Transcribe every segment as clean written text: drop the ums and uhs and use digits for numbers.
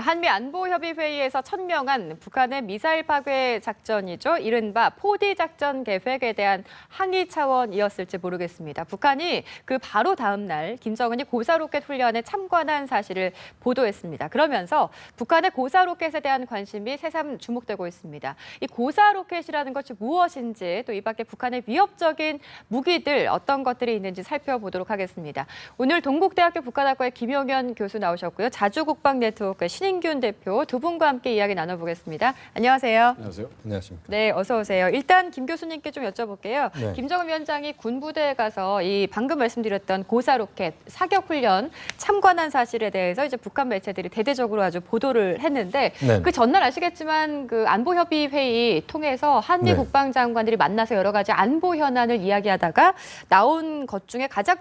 한미 안보협의회의에서 천명한 북한의 미사일 파괴 작전이죠. 이른바 포디 작전 계획에 대한 항의 차원이었을지 모르겠습니다. 북한이 그 바로 다음 날 김정은이 고사 로켓 훈련에 참관한 사실을 보도했습니다. 그러면서 북한의 고사 로켓에 대한 관심이 새삼 주목되고 있습니다. 이 고사 로켓이라는 것이 무엇인지 또 이 밖에 북한의 위협적인 무기들 어떤 것들이 있는지 살펴보도록 하겠습니다. 오늘 동국대학교 북한학과의 김용현 교수 나오셨고요. 자주국방네트워크의 신인균 대표 두 분과 함께 이야기 나눠보겠습니다. 안녕하세요. 안녕하세요. 안녕하십니까. 네, 어서 오세요. 일단 김 교수님께 좀 여쭤볼게요. 네. 김정은 위원장이 군부대에 가서 이 방금 말씀드렸던 고사 로켓 사격 훈련 참관한 사실에 대해서 이제 북한 매체들이 대대적으로 아주 보도를 했는데 네. 그 전날 아시겠지만 그 안보협의 회의 통해서 한미 네. 국방장관들이 만나서 여러 가지 안보 현안을 이야기하다가 나온 것 중에 가장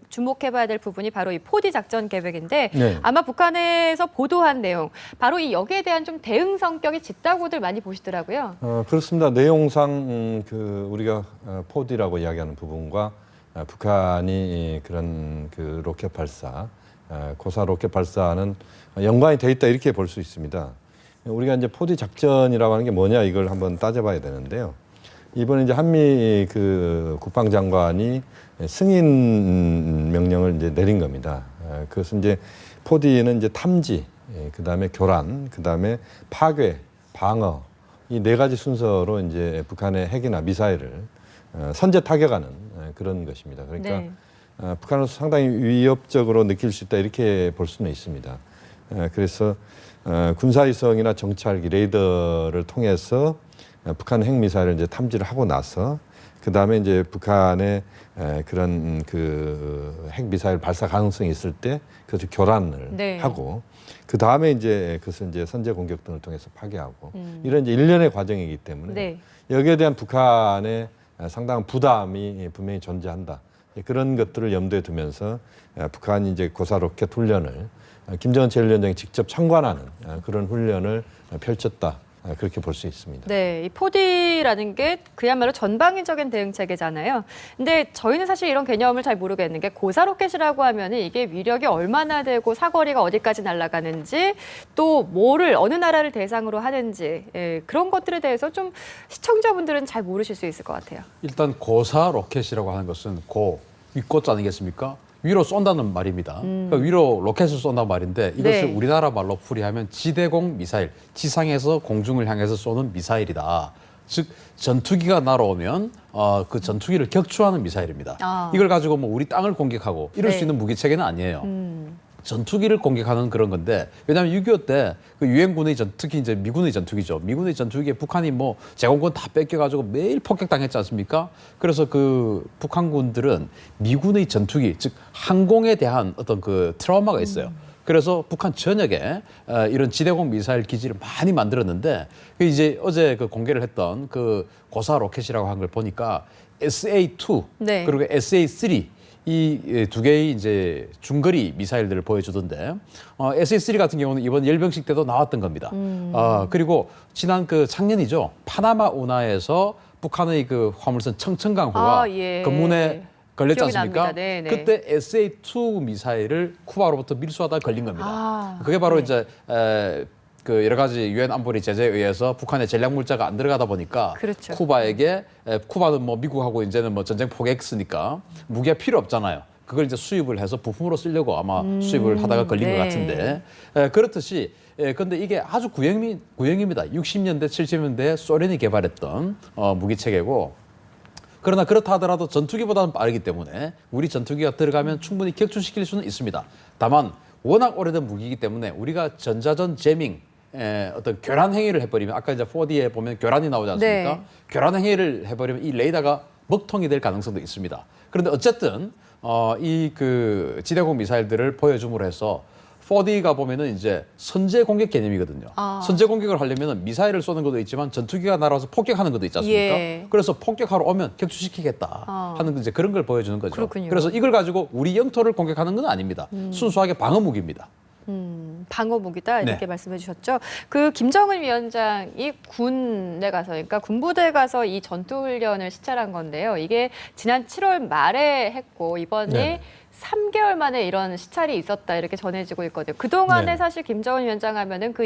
주목해봐야 될 부분이 바로 이 포디 작전 계획인데 네. 아마 북한에서 보도한 내용 바로 이 여기에 대한 좀 대응 성격이 짙다고들 많이 보시더라고요. 그렇습니다. 내용상 우리가 포디라고 이야기하는 부분과 북한이 그런 그 로켓 발사, 고사 로켓 발사는 연관이 돼 있다 이렇게 볼 수 있습니다. 우리가 이제 포디 작전이라고 하는 게 뭐냐 이걸 한번 따져봐야 되는데요. 이번에 이제 한미 그 국방장관이 승인 명령을 이제 내린 겁니다. 그것은 이제 포디는 이제 탐지, 그다음에 교란, 그다음에 파괴, 방어 이 네 가지 순서로 이제 북한의 핵이나 미사일을 선제 타격하는 그런 것입니다. 그러니까 네. 북한으로서 상당히 위협적으로 느낄 수 있다 이렇게 볼 수는 있습니다. 그래서 군사위성이나 정찰기, 레이더를 통해서 북한 핵미사일을 이제 탐지를 하고 나서 그 다음에 이제 북한의 그런 그 핵미사일 발사 가능성이 있을 때 그것을 교란을 네. 하고 그 다음에 이제 그것을 이제 선제 공격 등을 통해서 파괴하고 이런 이제 일련의 과정이기 때문에 네. 여기에 대한 북한의 상당한 부담이 분명히 존재한다. 그런 것들을 염두에 두면서 북한이 이제 고사 로켓 훈련을 김정은 제1위원장이 직접 참관하는 그런 훈련을 펼쳤다. 그렇게 볼 수 있습니다. 네, 이 포디라는 게 그야말로 전방위적인 대응 체계잖아요. 근데 저희는 사실 이런 개념을 잘 모르겠는 게 고사 로켓이라고 하면은 이게 위력이 얼마나 되고 사거리가 어디까지 날아가는지 또 뭐를 어느 나라를 대상으로 하는지 그런 것들에 대해서 좀 시청자분들은 잘 모르실 수 있을 것 같아요. 일단 고사 로켓이라고 하는 것은 윗꽃 아니겠습니까? 위로 쏜다는 말입니다. 그러니까 위로 로켓을 쏜단 말인데 이것을 네. 우리나라 말로 풀이하면 지대공 미사일, 지상에서 공중을 향해서 쏘는 미사일이다. 즉 전투기가 날아오면 그 전투기를 격추하는 미사일입니다. 이걸 가지고 뭐 우리 땅을 공격하고 이럴 네. 수 있는 무기 체계는 아니에요. 전투기를 공격하는 그런 건데 왜냐하면 6.25 때 그 유엔군의 특히 이제 미군의 전투기죠. 미군의 전투기에 북한이 뭐 제공권 다 뺏겨가지고 매일 폭격당했지 않습니까? 그래서 그 북한군들은 미군의 전투기 즉 항공에 대한 어떤 그 트라우마가 있어요. 그래서 북한 전역에 이런 지대공 미사일 기지를 많이 만들었는데 이제 어제 그 공개를 했던 그 고사 로켓이라고 한 걸 보니까 SA-2 네. 그리고 SA-3 이 두 개의 이제 중거리 미사일들을 보여주던데 SA-3 같은 경우는 이번 열병식 때도 나왔던 겁니다. 그리고 지난 그 작년이죠. 파나마 운하에서 북한의 그 화물선 청천강호가 예. 검문에 걸렸지 기억이 않습니까? 납니다. 네, 네. 그때 SA-2 미사일을 쿠바로부터 밀수하다 걸린 겁니다. 그게 바로 네. 이제 그 여러 가지 유엔 안보리 제재에 의해서 북한의 전략 물자가 안 들어가다 보니까 그렇죠. 쿠바에게 쿠바는 뭐 미국하고 이제는 뭐 전쟁 포기했으니까 무기가 필요 없잖아요. 그걸 이제 수입을 해서 부품으로 쓰려고 아마 수입을 하다가 걸린 네. 것 같은데 그렇듯이 근데 이게 아주 구형입니다. 60년대, 70년대에 소련이 개발했던 무기 체계고 그러나 그렇다 하더라도 전투기보다는 빠르기 때문에 우리 전투기가 들어가면 충분히 격추시킬 수는 있습니다. 다만 워낙 오래된 무기이기 때문에 우리가 전자전 제밍 어떤 교란 행위를 해버리면 아까 이제 4D에 보면 교란이 나오지 않습니까? 네. 교란 행위를 해버리면 이 레이더가 먹통이 될 가능성도 있습니다. 그런데 어쨌든 이 그 지대공 미사일들을 보여줌으로 해서 4D가 보면은 이제 선제 공격 개념이거든요. 선제 공격을 하려면 미사일을 쏘는 것도 있지만 전투기가 날아와서 폭격하는 것도 있지 않습니까? 예. 그래서 폭격하러 오면 격추시키겠다 하는 이제 그런 걸 보여주는 거죠. 그렇군요. 그래서 이걸 가지고 우리 영토를 공격하는 건 아닙니다. 순수하게 방어 무기입니다. 방어 무기다 이렇게 네. 말씀해 주셨죠. 그 김정은 위원장이 군에 가서 그러니까 군부대에 가서 이 전투 훈련을 시찰한 건데요. 이게 지난 7월 말에 했고 이번이 네. 3개월 만에 이런 시찰이 있었다 이렇게 전해지고 있거든요. 그동안에 네. 사실 김정은 위원장 하면은 그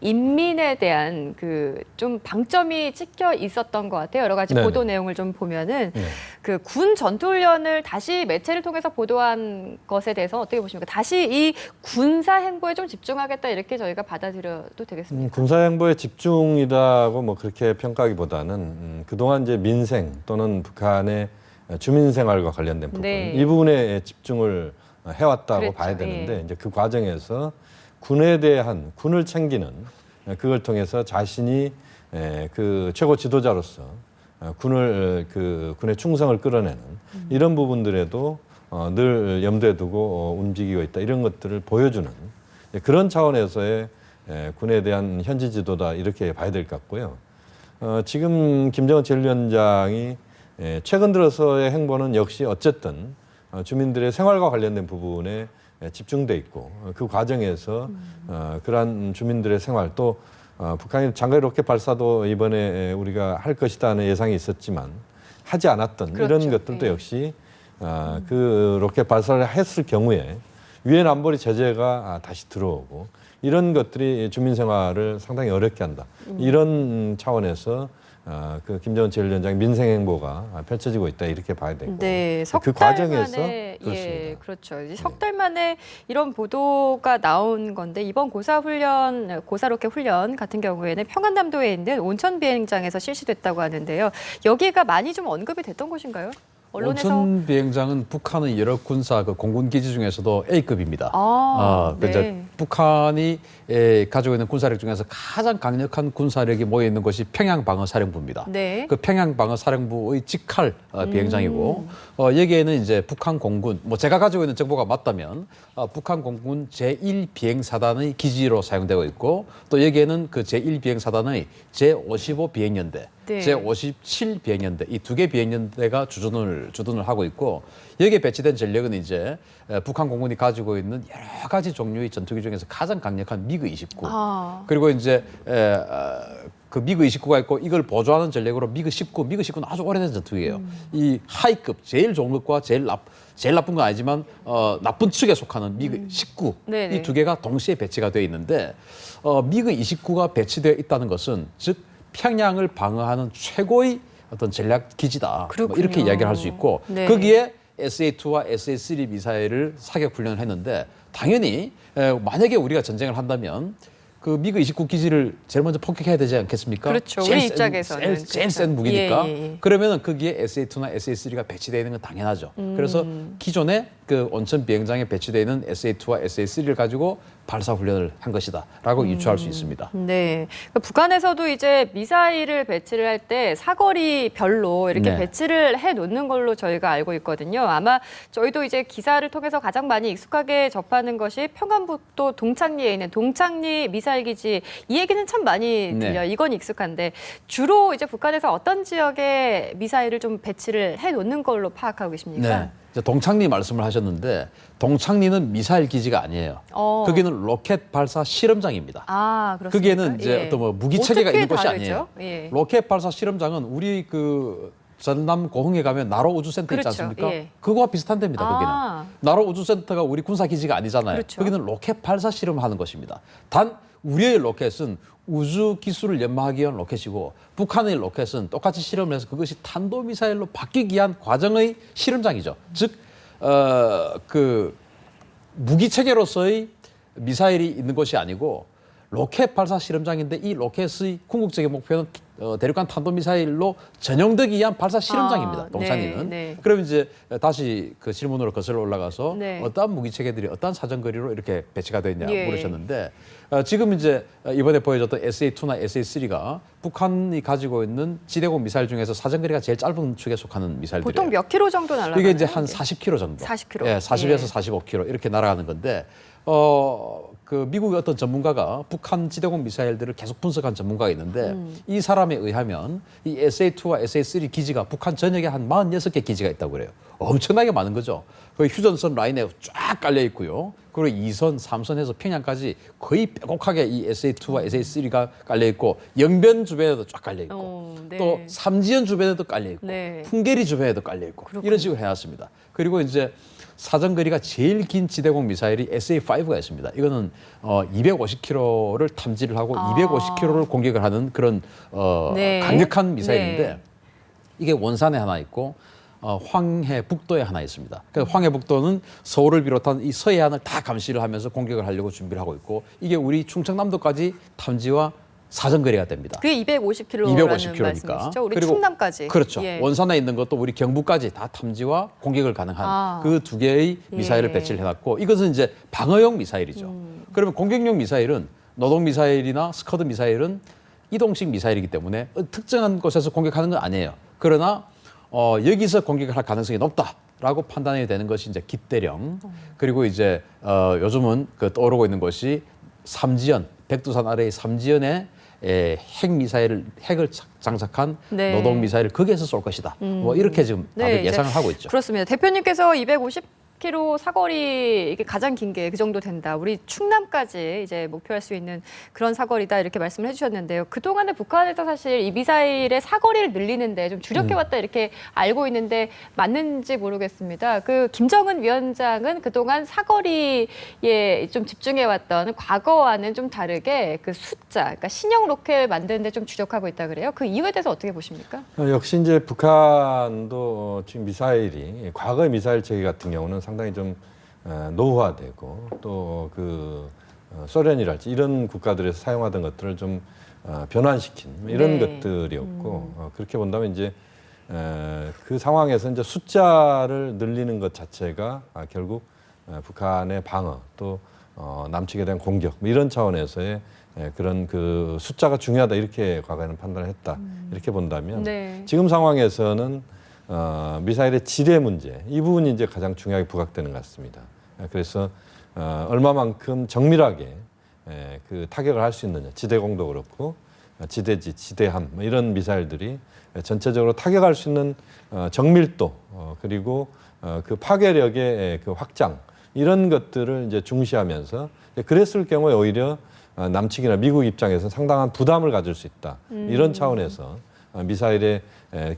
인민에 대한 그 좀 방점이 찍혀 있었던 것 같아요. 여러 가지 네네. 보도 내용을 좀 보면은 네. 그 군 전투훈련을 다시 매체를 통해서 보도한 것에 대해서 어떻게 보십니까? 다시 이 군사 행보에 좀 집중하겠다 이렇게 저희가 받아들여도 되겠습니까? 군사 행보에 집중이라고 뭐 그렇게 평가하기보다는 그동안 이제 민생 또는 북한의 주민 생활과 관련된 부분 네. 이 부분에 집중을 해왔다고 그랬죠. 봐야 되는데 예. 이제 그 과정에서 군에 대한 군을 챙기는 그걸 통해서 자신이 그 최고 지도자로서 군의 충성을 끌어내는 이런 부분들에도 늘 염두에 두고 움직이고 있다 이런 것들을 보여주는 그런 차원에서의 군에 대한 현지 지도다 이렇게 봐야 될 것 같고요. 지금 김정은 제1위원장이 최근 들어서의 행보는 역시 어쨌든 주민들의 생활과 관련된 부분에 집중돼 있고 그 과정에서 그러한 주민들의 생활 또 북한이 장거리 로켓 발사도 이번에 우리가 할 것이다는 예상이 있었지만 하지 않았던 그렇죠. 이런 것들도 예. 역시 그 로켓 발사를 했을 경우에 유엔 안보리 제재가 다시 들어오고 이런 것들이 주민 생활을 상당히 어렵게 한다. 이런 차원에서 그 김정은 제1위원장의 민생 행보가 펼쳐지고 있다 이렇게 봐야 되고 네, 그 석달 과정에서 만에 그렇습니다. 예, 그렇죠. 이제 석 달 만에 이런 보도가 나온 건데 이번 고사 로켓 훈련 같은 경우에는 평안남도에 있는 온천 비행장에서 실시됐다고 하는데요. 여기가 많이 좀 언급이 됐던 곳인가요? 언론에서 온천 비행장은 북한의 여러 군사 그 공군 기지 중에서도 A급입니다. 네. 이제 북한이 가지고 있는 군사력 중에서 가장 강력한 군사력이 모여 있는 곳이 평양 방어 사령부입니다. 네. 그 평양 방어 사령부의 직할 비행장이고 여기에는 이제 북한 공군 뭐 제가 가지고 있는 정보가 맞다면 북한 공군 제1 비행사단의 기지로 사용되고 있고 또 여기에는 그 제1 비행사단의 제55 비행연대 네. 제57 비행연대 이 두 개 비행연대가 주둔을 하고 있고 여기에 배치된 전력은 이제 북한 공군이 가지고 있는 여러 가지 종류의 전투기 중에서 가장 강력한 미그 29 그리고 이제 그 미그 29가 있고 이걸 보조하는 전력으로 미그 19 미그 19는 아주 오래된 전투기예요. 이 하이급 제일 좋은 것과 제일 나쁜 건 아니지만 나쁜 축에 속하는 미그 19 네네. 이 두 개가 동시에 배치가 되어 있는데 미그 29가 배치되어 있다는 것은 즉 평양을 방어하는 최고의 어떤 전략 기지다. 뭐 이렇게 그렇군요. 이야기를 할 수 있고 네. 거기에 SA2와 SA3 미사일을 사격 훈련을 했는데 당연히 만약에 우리가 전쟁을 한다면 그 미그 29 기지를 제일 먼저 폭격해야 되지 않겠습니까? 그렇죠. 우리 입장에서는 제일 센 그렇죠. 무기니까. 예. 그러면은 거기에 SA2나 SA3가 배치되어 있는 건 당연하죠. 그래서 기존에 그 온천 비행장에 배치되어 있는 SA2와 SA3를 가지고 발사 훈련을 한 것이다라고 유추할 수 있습니다. 네. 그러니까 북한에서도 이제 미사일을 배치를 할 때 사거리별로 이렇게 네. 배치를 해 놓는 걸로 저희가 알고 있거든요. 아마 저희도 이제 기사를 통해서 가장 많이 익숙하게 접하는 것이 평안북도 동창리에 있는 동창리 미사일 기지. 이 얘기는 참 많이 들려요. 네. 이건 익숙한데 주로 이제 북한에서 어떤 지역에 미사일을 좀 배치를 해 놓는 걸로 파악하고 계십니까? 네. 이제 동창리 말씀을 하셨는데 동창리는 미사일 기지가 아니에요. 거기는 로켓 발사 실험장입니다. 아, 그렇습니까? 거기에는 이제 예. 어떤 뭐 무기 체계가 어떻게 있는 곳이 다르죠? 아니에요. 예. 로켓 발사 실험장은 우리 그 전남 고흥에 가면 나로 우주센터 그렇죠. 있지 않습니까? 예. 그거와 비슷한 데입니다. 거기는 나로 우주센터가 우리 군사 기지가 아니잖아요. 그렇죠. 거기는 로켓 발사 실험하는 것입니다. 단 우리의 로켓은 우주 기술을 연마하기 위한 로켓이고 북한의 로켓은 똑같이 실험을 해서 그것이 탄도미사일로 바뀌기 위한 과정의 실험장이죠. 즉 그 무기 체계로서의 미사일이 있는 것이 아니고 로켓 발사 실험장인데 이 로켓의 궁극적인 목표는 대륙간 탄도미사일로 전용되기 위한 발사 실험장입니다. 동창리는. 네. 그럼 이제 다시 그 질문으로 거슬러 올라가서 네. 어떠한 무기 체계들이 어떠한 사정거리로 이렇게 배치가 되어 있냐 예. 물으셨는데 지금 이제 이번에 보여줬던 SA2나 SA3가 북한이 가지고 있는 지대공 미사일 중에서 사정거리가 제일 짧은 축에 속하는 미사일들이에요. 보통 몇 킬로 정도 날아가나요? 이게 이제 한 40km 정도. 40km. 예, 40에서 예. 45km 이렇게 날아가는 건데 그 미국의 어떤 전문가가 북한 지대공 미사일들을 계속 분석한 전문가가 있는데 이 사람에 의하면 이 SA2와 SA3 기지가 북한 전역에 한 46개 기지가 있다고 그래요. 엄청나게 많은 거죠. 그 휴전선 라인에 쫙 깔려 있고요. 그리고 2선, 3선 해서 평양까지 거의 빼곡하게 이 SA2와 SA3가 깔려 있고 영변 주변에도 쫙 깔려 있고 네. 또 삼지연 주변에도 깔려 있고 네. 풍계리 주변에도 깔려 있고 그렇군요. 이런 식으로 해놨습니다. 그리고 이제 사정거리가 제일 긴 지대공 미사일이 SA5가 있습니다. 이거는 250km를 탐지를 하고 250km를 공격을 하는 그런 네. 강력한 미사일인데 네. 이게 원산에 하나 있고 황해 북도에 하나 있습니다. 그러니까 황해 북도는 서울을 비롯한 이 서해안을 다 감시를 하면서 공격을 하려고 준비를 하고 있고 이게 우리 충청남도까지 탐지와 사정거리가 됩니다. 그게 250km라는 250km 니까. 말씀이시죠? 우리 그리고 충남까지. 그렇죠. 예. 원산에 있는 것도 우리 경부까지 다 탐지와 공격을 가능한 아. 그 두 개의 미사일을 예. 배치를 해놨고 이것은 이제 방어용 미사일이죠. 그러면 공격용 미사일은 노동 미사일이나 스커드 미사일은 이동식 미사일이기 때문에 특정한 곳에서 공격하는 건 아니에요. 그러나 여기서 공격을 할 가능성이 높다라고 판단이 되는 것이 이제 깃대령 그리고 이제 요즘은 그 떠오르고 있는 것이 삼지연 백두산 아래의 삼지연의 핵을 장착한 네. 노동 미사일을 거기에서 쏠 것이다. 뭐 이렇게 지금 다들 네, 예상을 이제 하고 있죠. 그렇습니다. 대표님께서 250km 사거리 이게 가장 긴 게 그 정도 된다. 우리 충남까지 이제 목표할 수 있는 그런 사거리다 이렇게 말씀을 해주셨는데요. 그 동안에 북한에서 사실 이 미사일의 사거리를 늘리는데 좀 주력해 왔다 이렇게 알고 있는데 맞는지 모르겠습니다. 그 김정은 위원장은 그 동안 사거리에 좀 집중해 왔던 과거와는 좀 다르게 그 숫자, 그러니까 신형 로켓 만드는데 좀 주력하고 있다 그래요. 그 이유에 대해서 어떻게 보십니까? 역시 이제 북한도 지금 미사일이 과거의 미사일 체계 같은 경우는 상당히 좀 노후화되고 또 그 소련이랄지 이런 국가들에서 사용하던 것들을 좀 변환시킨 이런 네. 것들이었고 그렇게 본다면 이제 그 상황에서 이제 숫자를 늘리는 것 자체가 결국 북한의 방어 또 남측에 대한 공격 뭐 이런 차원에서의 그런 그 숫자가 중요하다 이렇게 과거에는 판단을 했다 이렇게 본다면 네. 지금 상황에서는 미사일의 지대 문제 이 부분이 이제 가장 중요하게 부각되는 것 같습니다. 그래서 얼마만큼 정밀하게 그 타격을 할 수 있느냐 지대공도 그렇고 지대지, 지대함 뭐 이런 미사일들이 전체적으로 타격할 수 있는 정밀도 그리고 그 파괴력의 그 확장 이런 것들을 이제 중시하면서 그랬을 경우에 오히려 남측이나 미국 입장에서 상당한 부담을 가질 수 있다 이런 차원에서 미사일의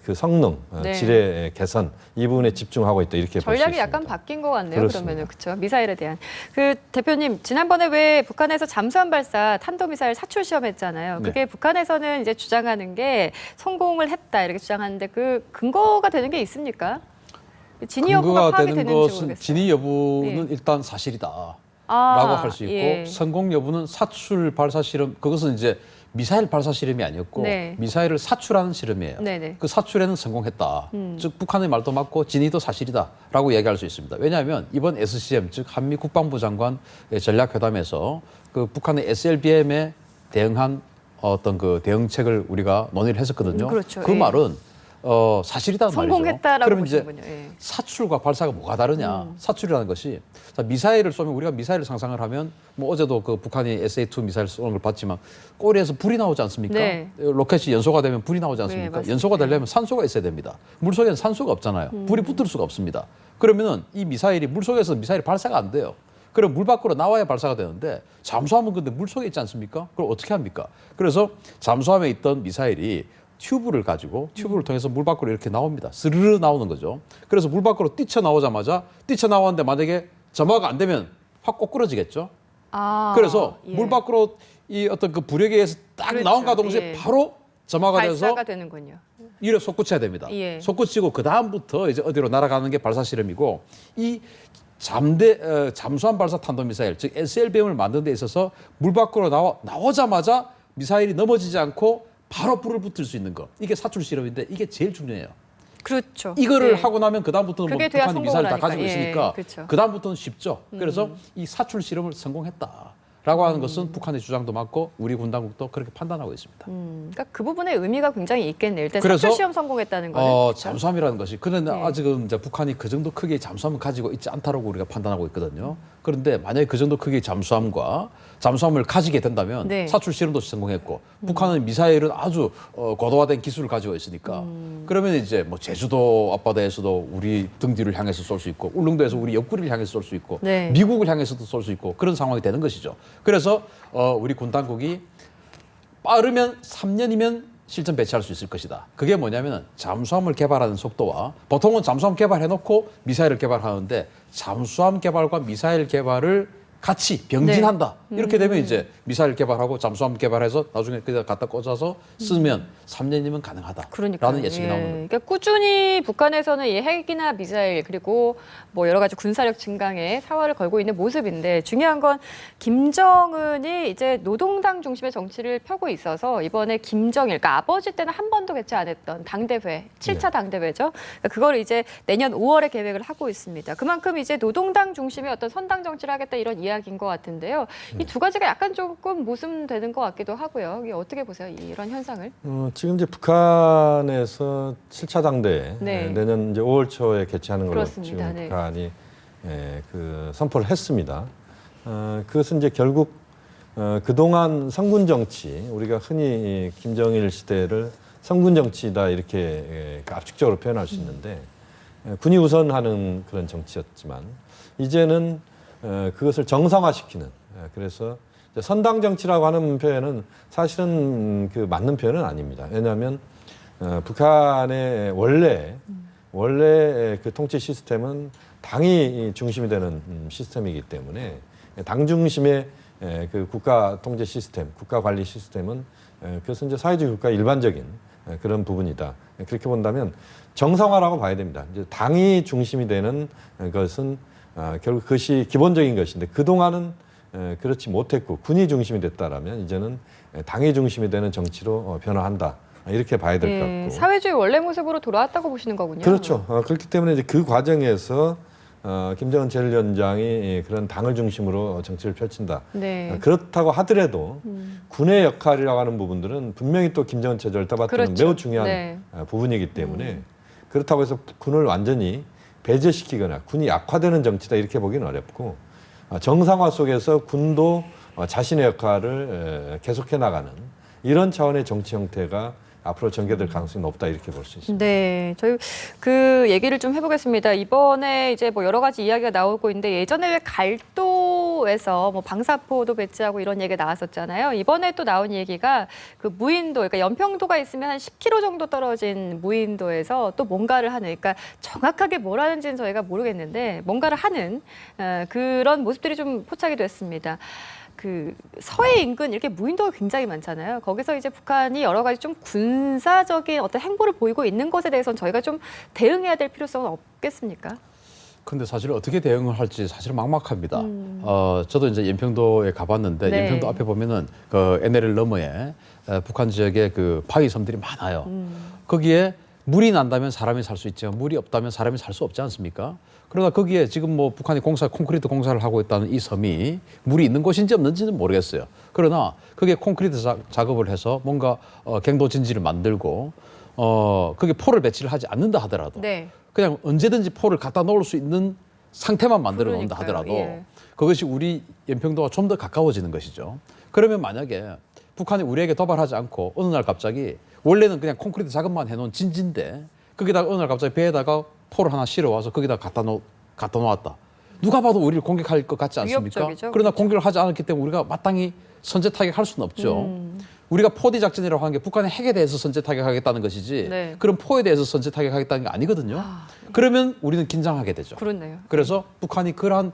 그 성능, 네. 질의 개선 이 부분에 집중하고 있다 이렇게 볼 수 있습니다. 전략이 약간 바뀐 것 같네요. 그렇습니다. 그러면은 그렇죠. 미사일에 대한 그 대표님 지난번에 왜 북한에서 잠수함 발사 탄도미사일 사출 시험했잖아요. 그게 네. 북한에서는 이제 주장하는 게 성공을 했다 이렇게 주장하는데 그 근거가 되는 게 있습니까? 진위 여부가 근거가 파악이 되는 되는지 것은 모르겠어요. 진위 여부는 네. 일단 사실이다. 아, 라고 할 수 있고 예. 성공 여부는 사출 발사 실험 그것은 이제 미사일 발사 실험이 아니었고 네. 미사일을 사출하는 실험이에요. 네네. 그 사출에는 성공했다. 즉 북한의 말도 맞고 진위도 사실이다라고 얘기할 수 있습니다. 왜냐하면 이번 SCM 즉 한미 국방부 장관 전략회담에서 그 북한의 SLBM에 대응한 어떤 그 대응책을 우리가 논의를 했었거든요. 그렇죠. 그 예. 말은 사실이다는 말이죠. 성공했다라고 그러면 이제 보시는군요. 예. 사출과 발사가 뭐가 다르냐? 사출이라는 것이 자, 미사일을 쏘면 우리가 미사일을 상상을 하면 뭐 어제도 그 북한이 SA2 미사일 쏘는 걸 봤지만 꼬리에서 불이 나오지 않습니까? 네. 로켓이 연소가 되면 불이 나오지 네, 않습니까? 맞습니다. 연소가 되려면 산소가 있어야 됩니다. 물속에는 산소가 없잖아요. 불이 붙을 수가 없습니다. 그러면은 이 미사일이 물속에서 미사일이 발사가 안 돼요. 그럼 물 밖으로 나와야 발사가 되는데 잠수함은 근데 물속에 있지 않습니까? 그럼 어떻게 합니까? 그래서 잠수함에 있던 미사일이 튜브를 가지고 튜브를 통해서 물 밖으로 이렇게 나옵니다. 스르르 나오는 거죠. 그래서 물 밖으로 뛰쳐나오자마자 뛰쳐나왔는데 만약에 점화가 안 되면 확 꼬꾸러지겠죠. 아, 그래서 예. 물 밖으로 이 어떤 그 부력에 의해서 딱 그렇죠. 나온가 동시에 예. 바로 점화가 돼서 발사가 되는군요. 이를 솟구쳐야 됩니다. 예. 솟구치고 그 다음부터 이제 어디로 날아가는 게 발사 실험이고 이 잠수함 발사 탄도미사일 즉 SLBM을 만드는 데 있어서 물 밖으로 나오자마자 미사일이 넘어지지 않고 바로 불을 붙일 수 있는 거 이게 사출 실험인데 이게 제일 중요해요. 그렇죠. 이거를 네. 하고 나면 그 다음부터는 뭐 그게 돼야 북한이 미사일 다 성공을 가지고 하니까. 있으니까 예, 그렇죠. 그 다음부터는 쉽죠. 그래서 이 사출 실험을 성공했다라고 하는 것은 북한의 주장도 맞고 우리 군 당국도 그렇게 판단하고 있습니다. 그러니까 그 부분에 의미가 굉장히 있겠네요. 일단 그래서, 사출 시험 성공했다는 거는. 그렇죠? 잠수함이라는 것이 그런데 네. 아직은 이제 북한이 그 정도 크기의 잠수함을 가지고 있지 않다라고 우리가 판단하고 있거든요. 그런데 만약에 그 정도 크기의 잠수함을 가지게 된다면 네. 사출 실험도 성공했고 북한은 미사일은 아주 고도화된 기술을 가지고 있으니까 그러면 이제 뭐 제주도 앞바다에서도 우리 등 뒤를 향해서 쏠 수 있고 울릉도에서 우리 옆구리를 향해서 쏠 수 있고 네. 미국을 향해서도 쏠 수 있고 그런 상황이 되는 것이죠. 그래서 우리 군 당국이 빠르면 3년이면 실전 배치할 수 있을 것이다. 그게 뭐냐면은 잠수함을 개발하는 속도와 보통은 잠수함 개발해놓고 미사일을 개발하는데 잠수함 개발과 미사일 개발을 같이 병진한다. 이렇게 되면 이제 미사일 개발하고 잠수함 개발해서 나중에 그냥 갖다 꽂아서 쓰면 3년이면 가능하다. 그러니까요. 라는 예측이 나오는 겁니다. 그러니까 꾸준히 북한에서는 이 핵이나 미사일 그리고 뭐 여러 가지 군사력 증강에 사활을 걸고 있는 모습인데 중요한 건 김정은이 이제 노동당 중심의 정치를 펴고 있어서 이번에 김정일, 그러니까 아버지 때는 한 번도 개최 안 했던 당대회, 7차 당대회죠. 그러니까 그걸 이제 내년 5월에 계획을 하고 있습니다. 그만큼 이제 노동당 중심의 어떤 선당 정치를 하겠다 이런 이야기인 것 같은데요. 이 두 가지가 약간 조금 모순되는 것 같기도 하고요. 이게 어떻게 보세요? 이런 현상을? 지금 이제 북한에서 7차 당대회 네. 내년 이제 5월 초에 개최하는 걸로 그렇습니다. 지금 네. 북한이 그 선포를 했습니다. 그것은 이제 결국 그동안 성군 정치, 우리가 흔히 김정일 시대를 성군 정치다 이렇게 압축적으로 표현할 수 있는데 군이 우선하는 그런 정치였지만 이제는 그것을 정상화시키는, 그래서 선당 정치라고 하는 표현은 사실은 그 맞는 표현은 아닙니다. 왜냐하면 북한의 원래 그 통치 시스템은 당이 중심이 되는 시스템이기 때문에 당 중심의 그 국가 통제 시스템, 국가 관리 시스템은 그것은 이제 사회주의 국가의 일반적인 그런 부분이다. 그렇게 본다면 정상화라고 봐야 됩니다. 이제 당이 중심이 되는 것은 결국 그것이 기본적인 것인데 그동안은 그렇지 못했고 군이 중심이 됐다라면 이제는 당이 중심이 되는 정치로 변화한다. 이렇게 봐야 될 것 같고. 사회주의 원래 모습으로 돌아왔다고 보시는 거군요. 그렇죠. 그렇기 때문에 이제 그 과정에서 김정은 제1위원장이 그런 당을 중심으로 정치를 펼친다. 네. 그렇다고 하더라도 군의 역할이라고 하는 부분들은 분명히 또 김정은 체제를 떠받드는 그렇죠. 매우 중요한 네. 부분이기 때문에 그렇다고 해서 군을 완전히 배제시키거나 군이 약화되는 정치다 이렇게 보기는 어렵고 정상화 속에서 군도 자신의 역할을 계속해 나가는 이런 차원의 정치 형태가 앞으로 전개될 가능성이 높다 이렇게 볼 수 있습니다. 네, 저희 그 얘기를 좀 해보겠습니다. 이번에 이제 뭐 여러 가지 이야기가 나오고 있는데 예전에 왜 갈도에서 뭐 방사포도 배치하고 이런 얘기가 나왔었잖아요. 이번에 또 나온 얘기가 그 무인도, 그러니까 연평도가 있으면 한 10km 정도 떨어진 무인도에서 또 뭔가를 하는, 그러니까 정확하게 뭘 하는지는 저희가 모르겠는데 뭔가를 하는 그런 모습들이 좀 포착이 됐습니다. 그 서해 인근 이렇게 무인도가 굉장히 많잖아요. 거기서 이제 북한이 여러 가지 좀 군사적인 어떤 행보를 보이고 있는 것에 대해서는 저희가 좀 대응해야 될 필요성은 없겠습니까? 근데 사실 어떻게 대응을 할지 사실 막막합니다. 저도 이제 연평도에 가봤는데 네. 연평도 앞에 보면은 그 NLL 너머에 북한 지역에 그 바위 섬들이 많아요. 거기에 물이 난다면 사람이 살 수 있지만 물이 없다면 사람이 살 수 없지 않습니까? 그러나 거기에 지금 뭐 북한이 콘크리트 공사를 하고 있다는 이 섬이 물이 있는 곳인지 없는지는 모르겠어요. 그러나 거기에 콘크리트 작업을 해서 뭔가 갱도 진지를 만들고 거기에 포를 배치를 하지 않는다 하더라도 네. 그냥 언제든지 포를 갖다 놓을 수 있는 상태만 만들어 놓는다 그러니까요. 하더라도 예. 그것이 우리 연평도와 좀 더 가까워지는 것이죠. 그러면 만약에 북한이 우리에게 도발하지 않고 어느 날 갑자기 원래는 그냥 콘크리트 작업만 해놓은 진지인데 거기다가 어느 날 갑자기 배에다가 포를 하나 실어와서 거기다 갖다 놓았다. 누가 봐도 우리를 공격할 것 같지 않습니까? 위협적이죠. 그러나 공격을 하지 않았기 때문에 우리가 마땅히 선제 타격할 수는 없죠. 우리가 포디 작전이라고 하는 게 북한의 핵에 대해서 선제 타격하겠다는 것이지 네. 그런 포에 대해서 선제 타격하겠다는 게 아니거든요. 그러면 우리는 긴장하게 되죠. 그렇네요. 그래서 북한이 그러한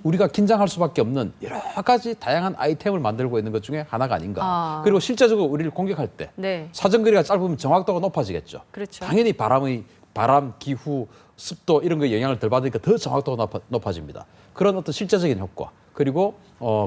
우리가 긴장할 수밖에 없는 여러 가지 다양한 아이템을 만들고 있는 것 중에 하나가 아닌가. 그리고 실제적으로 우리를 공격할 때 네. 사정거리가 짧으면 정확도가 높아지겠죠. 그렇죠. 당연히 바람, 기후, 습도 이런 거에 영향을 덜 받으니까 더 정확도가 높아집니다. 그런 어떤 실제적인 효과 그리고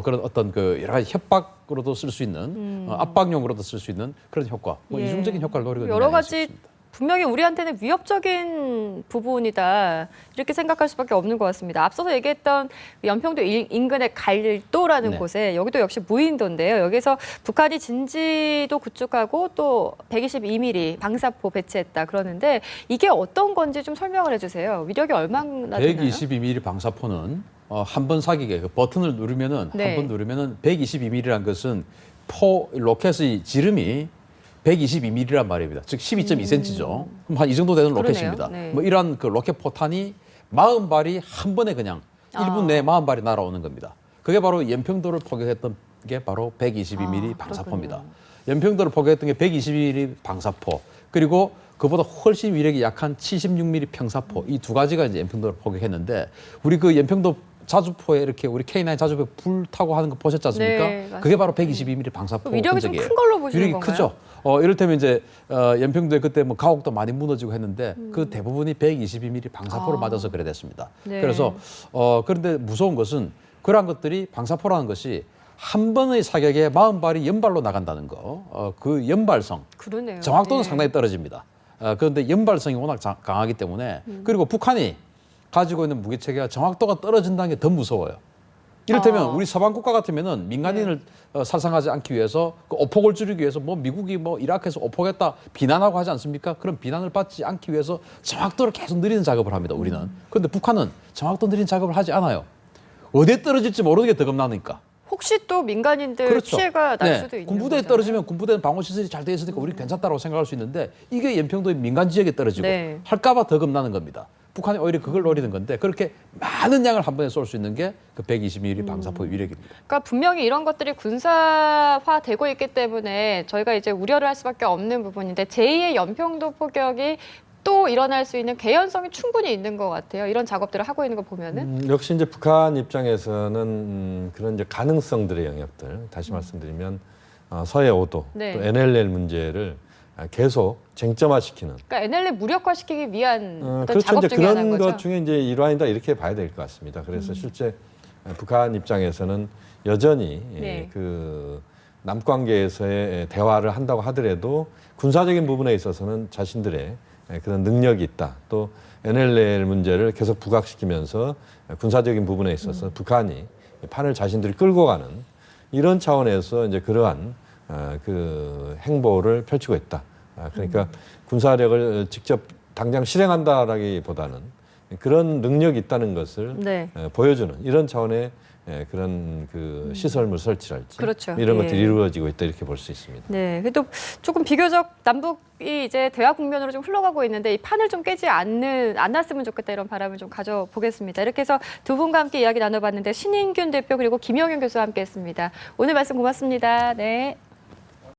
그런 어떤 그 여러 가지 협박으로도 쓸 수 있는 압박용으로도 쓸 수 있는 그런 효과, 뭐 예. 이중적인 효과를 노리고 있는 여러 게 아닐까 가지 싶습니다. 분명히 우리한테는 위협적인 부분이다 이렇게 생각할 수밖에 없는 것 같습니다. 앞서서 얘기했던 연평도 인근의 갈도라는 네. 곳에 여기도 역시 무인도인데요. 여기서 북한이 진지도 구축하고 또 122mm 방사포 배치했다 그러는데 이게 어떤 건지 좀 설명을 해주세요. 위력이 얼마나 되나요? 122mm 방사포는 한 번 사격에 그 버튼을 누르면은 네. 한 번 누르면은 122mm라는 것은 로켓의 지름이 122mm란 말입니다. 즉 12.2cm죠. 그럼 한 이 정도 되는 그러네요. 로켓입니다. 네. 뭐 이러한 그 로켓 포탄이 40발이 한 번에 그냥 1분 내에 40발이 날아오는 겁니다. 그게 바로 연평도를 포격했던 게 바로 122mm 방사포입니다. 연평도를 포격했던 게 122mm 방사포 그리고 그보다 훨씬 위력이 약한 76mm 평사포 이 두 가지가 이제 연평도를 포격했는데 우리 그 연평도 자주포에 이렇게 우리 K9 자주포에 불 타고 하는 거 보셨지 않습니까? 네, 맞습니다. 그게 바로 122mm 방사포 위력이 좀 흔적이에요. 큰 걸로 보시는 위력이 건가요? 크죠. 이를테면 이제 연평도에 그때 뭐 가옥도 많이 무너지고 했는데 그 대부분이 122mm 방사포를 맞아서 그래 됐습니다. 네. 그래서 그런데 무서운 것은 그러한 것들이 방사포라는 것이 한 번의 사격에 40발이 연발로 나간다는 거. 그 연발성, 그러네요. 정확도는 네. 상당히 떨어집니다. 그런데 연발성이 워낙 강하기 때문에 그리고 북한이 가지고 있는 무기 체계가 정확도가 떨어진다는 게 더 무서워요. 이를테면 우리 서방 국가 같으면은 민간인을 살상하지 않기 위해서 그 오폭을 줄이기 위해서 뭐 미국이 뭐 이라크에서 오폭했다 비난하고 하지 않습니까? 그런 비난을 받지 않기 위해서 정확도를 계속 늘리는 작업을 합니다. 우리는. 그런데 북한은 정확도 늘리는 작업을 하지 않아요. 어디에 떨어질지 모르는 게 더 겁나니까. 혹시 또 민간인들 그렇죠. 피해가 날 수도 있는 군부대에 거잖아요. 떨어지면 군부대는 방어 시설이 잘 돼 있으니까 우리는 괜찮다고 생각할 수 있는데 이게 연평도의 민간 지역에 떨어지고 네. 할까봐 더 겁나는 겁니다. 북한이 오히려 그걸 노리는 건데 그렇게 많은 양을 한 번에 쏠 수 있는 게 그 120mm 방사포 위력입니다. 그러니까 분명히 이런 것들이 군사화되고 있기 때문에 저희가 이제 우려를 할 수밖에 없는 부분인데 제2의 연평도 포격이 또 일어날 수 있는 개연성이 충분히 있는 것 같아요. 이런 작업들을 하고 있는 거 보면은. 역시 이제 북한 입장에서는 그런 이제 가능성들의 영역들 다시 말씀드리면 서해 5도 네. 또 NLL 문제를 계속 쟁점화시키는 그러니까 NLL 무력화시키기 위한 어떤 그렇죠. 작업 이제 중에 하나인 그런 거죠. 것 중에 이제 일환이다 이렇게 봐야 될 것 같습니다. 그래서 실제 북한 입장에서는 여전히 네. 그 남관계에서의 대화를 한다고 하더라도 군사적인 부분에 있어서는 자신들의 그런 능력이 있다. 또 NLL 문제를 계속 부각시키면서 군사적인 부분에 있어서 북한이 판을 자신들이 끌고 가는 이런 차원에서 이제 그러한 그 행보를 펼치고 있다. 그러니까 군사력을 직접 당장 실행한다라기보다는 그런 능력이 있다는 것을 네. 보여주는 이런 차원의 그런 그 시설물 설치랄지 그렇죠. 이런 예. 것들이 이루어지고 있다 이렇게 볼 수 있습니다. 네, 그래도 조금 비교적 남북이 이제 대화 국면으로 좀 흘러가고 있는데 이 판을 좀 깨지 않았으면 좋겠다 이런 바람을 좀 가져보겠습니다. 이렇게 해서 두 분과 함께 이야기 나눠봤는데 신인균 대표 그리고 김영현 교수와 함께했습니다. 오늘 말씀 고맙습니다. 네.